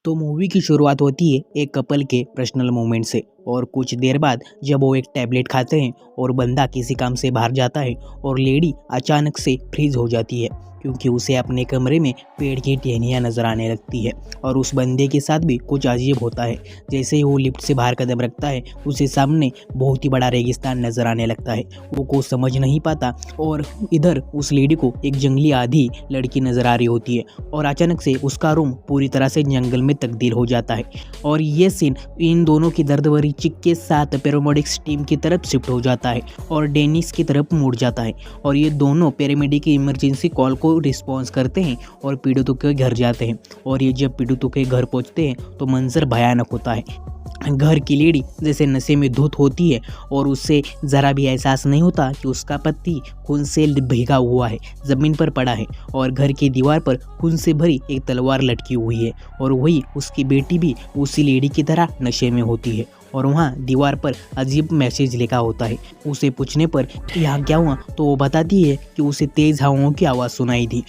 तो मूवी की शुरुआत होती है एक कपल के पर्सनल मोमेंट से। और कुछ देर बाद जब वो एक टैबलेट खाते हैं और बंदा किसी काम से बाहर जाता है और लेडी अचानक से फ्रीज हो जाती है क्योंकि उसे अपने कमरे में पेड़ की टहनियाँ नजर आने लगती है। और उस बंदे के साथ भी कुछ अजीब होता है। जैसे ही वो लिफ्ट से बाहर कदम रखता है उसे सामने बहुत ही बड़ा रेगिस्तान नजर आने लगता है। वो कुछ समझ नहीं पाता और इधर उस लेडी को एक जंगली आधी लड़की नजर आ रही होती है और अचानक से उसका रूम पूरी तरह से जंगल में तब्दील हो जाता है। और ये सीन इन दोनों की दर्द भरी चिक के साथ पैरामेडिक्स टीम की तरफ शिफ्ट हो जाता है और डेनिस की तरफ मुड़ जाता है। और ये दोनों पैरामेडिक की इमरजेंसी कॉल को रिस्पॉन्स करते हैं और पीड़ितों के घर जाते हैं। और ये जब पीड़ितों के घर पहुंचते हैं तो मंजर भयानक होता है। घर की लेडी जैसे नशे में धुत होती है और उससे ज़रा भी एहसास नहीं होता कि उसका पति खून से भीगा हुआ है, ज़मीन पर पड़ा है और घर की दीवार पर खून से भरी एक तलवार लटकी हुई है। और वही उसकी बेटी भी उसी लेडी की तरह नशे में होती है। और वहाँ दीवार पर अजीब मैसेज लिखा होता है। उसे पूछने पर यहाँ क्या हुआ तो वो बताती है कि उसे तेज़ हवाओं की आवाज़ सुनाई दी।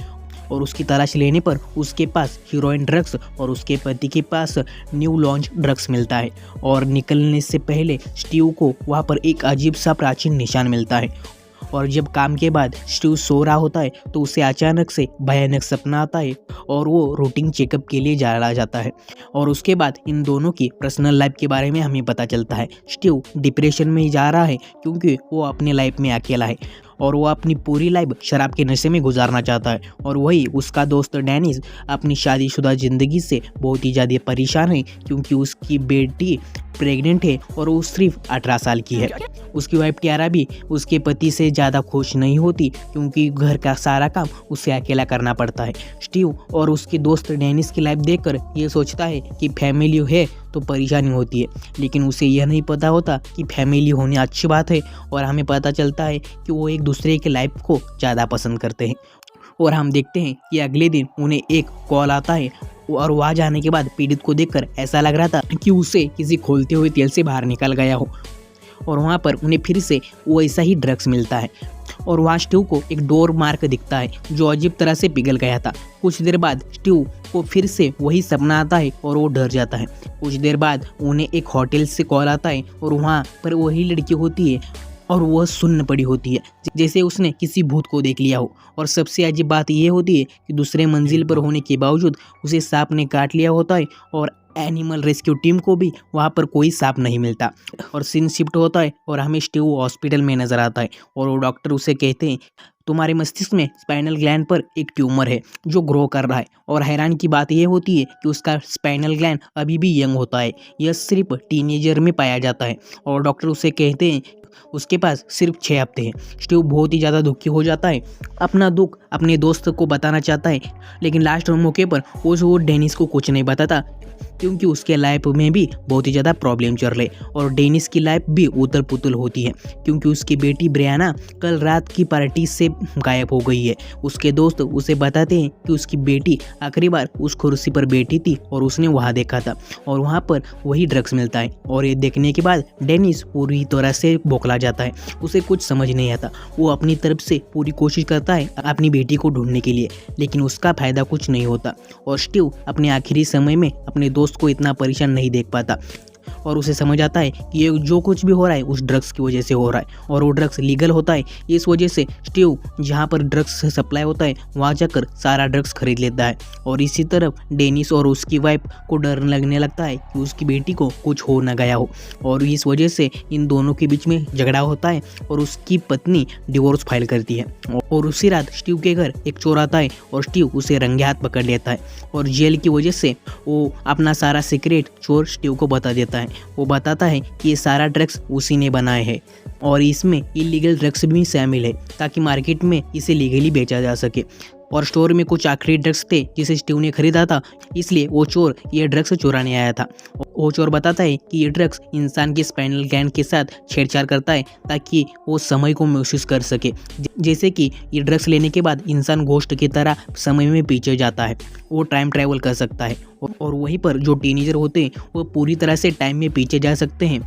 और उसकी तलाश लेने पर उसके पास हीरोइन ड्रग्स और उसके पति के पास न्यू लॉन्च ड्रग्स मिलता है। और निकलने से पहले स्टीव को वहाँ पर एक अजीब सा प्राचीन निशान मिलता है। और जब काम के बाद स्टीव सो रहा होता है तो उसे अचानक से भयानक सपना आता है और वो रूटीन चेकअप के लिए चला जाता है। और उसके बाद इन दोनों की पर्सनल लाइफ के बारे में हमें पता चलता है। स्टीव डिप्रेशन में जा रहा है क्योंकि वो अपने लाइफ में अकेला है और वो अपनी पूरी लाइफ शराब के नशे में गुजारना चाहता है। और वही उसका दोस्त डेनिस अपनी शादीशुदा ज़िंदगी से बहुत ही ज़्यादा परेशान है क्योंकि उसकी बेटी प्रेग्नेंट है और वो सिर्फ 18 साल की है। उसकी वाइफ टियारा भी उसके पति से ज़्यादा खुश नहीं होती क्योंकि घर का सारा काम उसे अकेला करना पड़ता है। स्टीव और उसके दोस्त डेनिस की लाइफ देखकर ये सोचता है कि फैमिली है तो परेशानी होती है, लेकिन उसे यह नहीं पता होता कि फैमिली होनी अच्छी बात है। और हमें पता चलता है कि वो एक दूसरे की लाइफ को ज़्यादा पसंद करते हैं। और हम देखते हैं कि अगले दिन उन्हें एक कॉल आता है और वहाँ जाने के बाद पीड़ित को देखकर ऐसा लग रहा था कि उसे किसी खोलते हुए तेल से बाहर निकल गया हो। और वहाँ पर उन्हें फिर से वैसा ही ड्रग्स मिलता है और वहाँ स्टीव को एक डोर मार्क दिखता है जो अजीब तरह से पिघल गया था। कुछ देर बाद स्टीव को फिर से वही सपना आता है और वो डर जाता है। कुछ देर बाद उन्हें एक होटल से कॉल आता है और वहाँ पर वही लड़की होती है और वह सुन्न पड़ी होती है जैसे उसने किसी भूत को देख लिया हो। और सबसे अजीब बात यह होती है कि दूसरे मंजिल पर होने के बावजूद उसे सांप ने काट लिया होता है और एनिमल रेस्क्यू टीम को भी वहाँ पर कोई सांप नहीं मिलता। और सीन शिफ्ट होता है और हमें स्टीव हॉस्पिटल में नजर आता है और वो डॉक्टर उसे कहते हैं तुम्हारे मस्तिष्क में स्पाइनल ग्लैंड पर एक ट्यूमर है जो ग्रो कर रहा है। और हैरान की बात यह होती है कि उसका स्पाइनल ग्लैंड अभी भी यंग होता है, यह सिर्फ टीनेजर में पाया जाता है। और डॉक्टर उसे कहते हैं उसके पास सिर्फ 6 हफ्ते हैं। स्टीव बहुत ही ज़्यादा दुखी हो जाता है, अपना दुख अपने दोस्त को बताना चाहता है, लेकिन लास्ट मौके पर वो डेनिस को कुछ नहीं बताता क्योंकि उसके लाइफ में भी बहुत ही ज़्यादा प्रॉब्लम चल रहे। और डेनिस की लाइफ भी उतल पुतल होती है क्योंकि उसकी बेटी ब्रियाना कल रात की पार्टी से गायब हो गई है। उसके दोस्त उसे बताते हैं कि उसकी बेटी आखिरी बार उस कुर्सी पर बैठी थी और उसने वहाँ देखा था और वहाँ पर वही ड्रग्स मिलता है। और ये देखने के बाद डेनिस पूरी तरह से बौखला जाता है, उसे कुछ समझ नहीं आता। वो अपनी तरफ से पूरी कोशिश करता है अपनी बेटी को ढूंढने के लिए, लेकिन उसका फायदा कुछ नहीं होता। और स्टीव अपने आखिरी समय में अपने दोस्त को इतना परेशान नहीं देख पाता और उसे समझ आता है कि ये जो कुछ भी हो रहा है उस ड्रग्स की वजह से हो रहा है और वो ड्रग्स लीगल होता है। इस वजह से स्टीव जहाँ पर ड्रग्स सप्लाई होता है वहाँ जाकर सारा ड्रग्स खरीद लेता है। और इसी तरफ डेनिस और उसकी वाइफ को डर लगने लगता है कि उसकी बेटी को कुछ हो ना गया हो और इस वजह से इन दोनों के बीच में झगड़ा होता है और उसकी पत्नी डिवोर्स फाइल करती है। और उसी रात स्टीव के घर एक चोर आता है और स्टीव उसे रंगे हाथ पकड़ लेता है और जेल की वजह से वो अपना सारा सीक्रेट चोर स्टीव को बता देता है। वो बताता है कि ये सारा ड्रग्स उसी ने बनाए हैं और इसमें इलीगल ड्रग्स भी शामिल है ताकि मार्केट में इसे लीगली बेचा जा सके। और स्टोर में कुछ आखिरी ड्रग्स थे जिसे स्टीव ने खरीदा था, इसलिए वो चोर ये ड्रग्स चुराने आया था। वो चोर बताता है कि ये ड्रग्स इंसान के स्पाइनल ग्लैंड के साथ छेड़छाड़ करता है ताकि वो समय को महसूस कर सके। जैसे कि ये ड्रग्स लेने के बाद इंसान घोस्ट की तरह समय में पीछे जाता है, वो टाइम ट्रैवल कर सकता है और वहीं पर जो टीनेजर होते हैं वो पूरी तरह से टाइम में पीछे जा सकते हैं।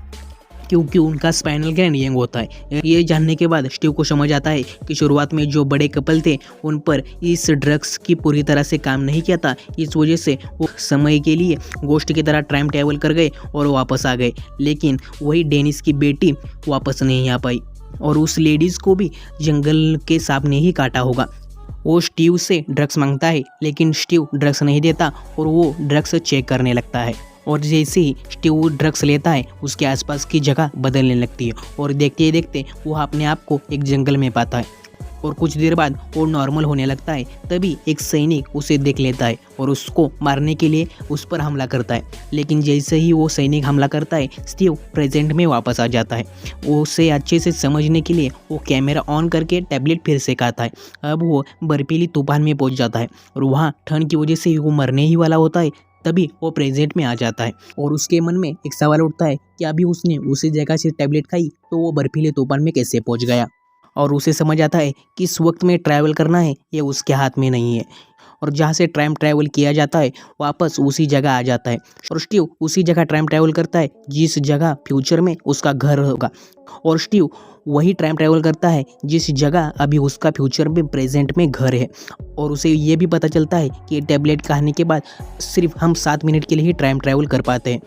क्योंकि उनका स्पाइनल ग्लैंड यंग होता है। ये जानने के बाद स्टीव को समझ आता है कि शुरुआत में जो बड़े कपल थे उन पर इस ड्रग्स की पूरी तरह से काम नहीं किया था। इस वजह से वो समय के लिए गोश्त की तरह टाइम ट्रैवल कर गए और वापस आ गए। लेकिन वही डेनिस की बेटी वापस नहीं आ पाई और उस लेडीज़ को भी जंगल के सांप ने ही काटा होगा। वो स्टीव से ड्रग्स मांगता है लेकिन स्टीव ड्रग्स नहीं देता और वो ड्रग्स चेक करने लगता है। और जैसे ही स्टीव ड्रग्स लेता है उसके आसपास की जगह बदलने लगती है और देखते ही देखते वो अपने आप को एक जंगल में पाता है और कुछ देर बाद वो नॉर्मल होने लगता है। तभी एक सैनिक उसे देख लेता है और उसको मारने के लिए उस पर हमला करता है। लेकिन जैसे ही वो सैनिक हमला करता है स्टीव प्रेजेंट में वापस आ जाता है। वो उसे अच्छे से समझने के लिए वो कैमरा ऑन करके टैबलेट फिर से खाता है। अब वो बर्फीली तूफान में पहुंच जाता है और वहाँ ठंड की वजह से वो मरने ही वाला होता है। तभी वो प्रेजेंट में आ जाता है और उसके मन में एक सवाल उठता है कि अभी उसने उसी जगह से टैबलेट खाई तो वो बर्फीले तूफान में कैसे पहुंच गया। और उसे समझ आता है कि इस वक्त में ट्रैवल करना है ये उसके हाथ में नहीं है और जहाँ से टाइम ट्रैवल किया जाता है वापस उसी जगह आ जाता है और स्टीव उसी जगह टाइम ट्रैवल करता है जिस जगह फ्यूचर में उसका घर होगा। और स्टीव वही टाइम ट्रैवल करता है जिस जगह अभी उसका फ्यूचर में प्रेजेंट में घर है। और उसे ये भी पता चलता है कि टैबलेट खाने के बाद सिर्फ हम 7 मिनट के लिए ही टाइम ट्रैवल कर पाते हैं।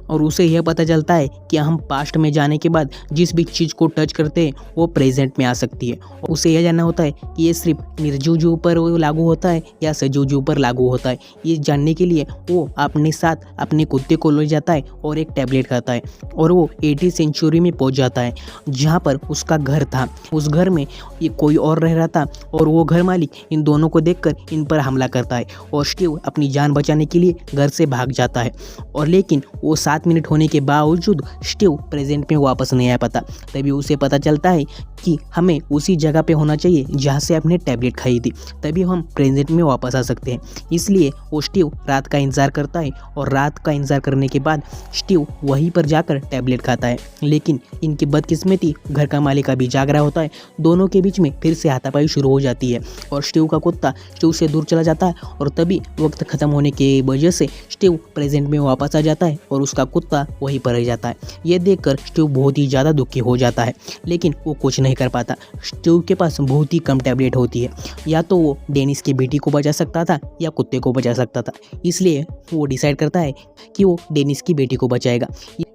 और उसे यह पता चलता है कि हम पास्ट में जाने के बाद जिस भी चीज़ को टच करते हैं वो प्रेजेंट में आ सकती है। और उसे यह जानना होता है कि ये सिर्फ निर्जीव जीव पर लागू होता है या सजीव जीव पर लागू होता है। ये जानने के लिए वो अपने साथ अपने कुत्ते को ले जाता है और एक टैबलेट खाता है और वो 80 सेंचुरी में पहुंच जाता है जहाँ पर उसका घर था। उस घर में ये कोई और रह रहा था और वो घर मालिक इन दोनों को देखकर इन पर हमला करता है और स्टीव अपनी जान बचाने के लिए घर से भाग जाता है। और लेकिन वो 7 मिनट होने के बावजूद स्टीव प्रेजेंट में वापस नहीं आ पाता। तभी उसे पता चलता है कि हमें उसी जगह पे होना चाहिए जहाँ से आपने टैबलेट खाई थी, तभी हम प्रेजेंट में वापस आ सकते हैं। इसलिए वो स्टीव रात का इंतज़ार करता है और रात का इंतज़ार करने के बाद स्टीव वहीं पर जाकर टैबलेट खाता है। लेकिन इनकी बदकिस्मती घर का मालिक अभी जाग रहा होता है। दोनों के बीच में फिर से हाथापाई शुरू हो जाती है और स्टीव का कुत्ता स्टीव से दूर चला जाता है और तभी वक्त ख़त्म होने की वजह से स्टीव प्रेजेंट में वापस आ जाता है और उसका कुत्ता वहीं पर रह जाता है। यह देखकर स्टीव बहुत ही ज़्यादा दुखी हो जाता है लेकिन वो कुछ नहीं कर पाता। स्टीव के पास बहुत ही कम टैबलेट होती है, या तो वो डेनिस की बेटी को बचा सकता था या कुत्ते को बचा सकता था। इसलिए वो डिसाइड करता है कि वो डेनिस की बेटी को बचाएगा।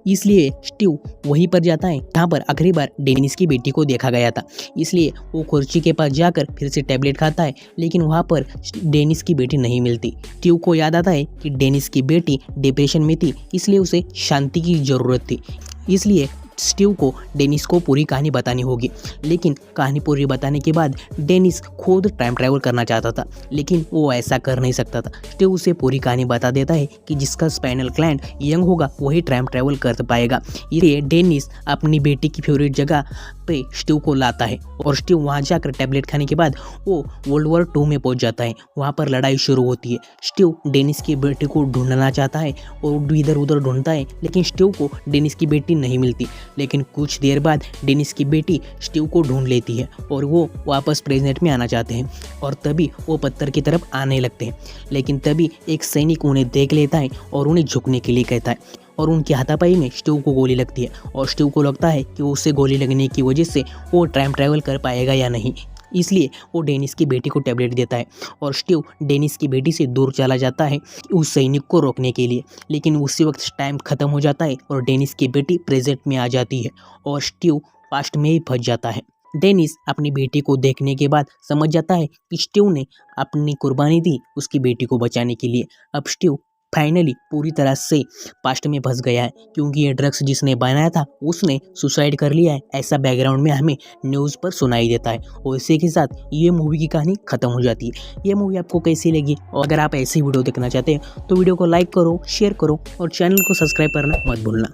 इसलिए स्टीव वहीं पर जाता है जहाँ पर आखिरी बार डेनिस की बेटी को देखा गया था। इसलिए वो कुर्सी के पास जाकर फिर से टैबलेट खाता है लेकिन वहाँ पर डेनिस की बेटी नहीं मिलती। स्टीव को याद आता है कि डेनिस की बेटी डिप्रेशन में थी, इसलिए उसे शांति की ज़रूरत थी। इसलिए स्टीव को डेनिस को पूरी कहानी बतानी होगी। लेकिन कहानी पूरी बताने के बाद डेनिस खुद टाइम ट्रैवल करना चाहता था लेकिन वो ऐसा कर नहीं सकता था। स्टीव उसे पूरी कहानी बता देता है कि जिसका स्पाइनल ग्लैंड यंग होगा वही टाइम ट्रैवल कर पाएगा। इसलिए डेनिस अपनी बेटी की फेवरेट जगह पे स्टीव को लाता है और स्टीव वहाँ जाकर टैबलेट खाने के बाद वो वर्ल्ड वॉर 2 में पहुँच जाता है। वहाँ पर लड़ाई शुरू होती है। स्टीव डेनिस की बेटी को ढूंढना चाहता है और इधर उधर ढूंढता है लेकिन स्टीव को डेनिस की बेटी नहीं मिलती। लेकिन कुछ देर बाद डेनिस की बेटी स्टीव को ढूंढ लेती है और वो वापस प्रेजेंट में आना चाहते हैं और तभी वो पत्थर की तरफ आने लगते हैं। लेकिन तभी एक सैनिक उन्हें देख लेता है और उन्हें झुकने के लिए कहता है और उनकी हाथापाई में स्टीव को गोली लगती है और स्टीव को लगता है कि उसे गोली लगने की वजह से वो टाइम ट्रैवल कर पाएगा या नहीं। इसलिए वो डेनिस की बेटी को टैबलेट देता है और स्टीव डेनिस की बेटी से दूर चला जाता है उस सैनिक को रोकने के लिए। लेकिन उसी वक्त टाइम ख़त्म हो जाता है और डेनिस की बेटी प्रेजेंट में आ जाती है और स्टीव पास्ट में ही फंस जाता है। डेनिस अपनी बेटी को देखने के बाद समझ जाता है कि स्टीव ने अपनी कुर्बानी दी उसकी बेटी को बचाने के लिए। अब स्टीव फाइनली पूरी तरह से पास्ट में फंस गया है क्योंकि ये ड्रग्स जिसने बनाया था उसने सुसाइड कर लिया है, ऐसा बैकग्राउंड में हमें न्यूज़ पर सुनाई देता है। और इसी के साथ ये मूवी की कहानी खत्म हो जाती है। ये मूवी आपको कैसी लगी और अगर आप ऐसी वीडियो देखना चाहते हैं तो वीडियो को लाइक करो, शेयर करो और चैनल को सब्सक्राइब करना मत भूलना।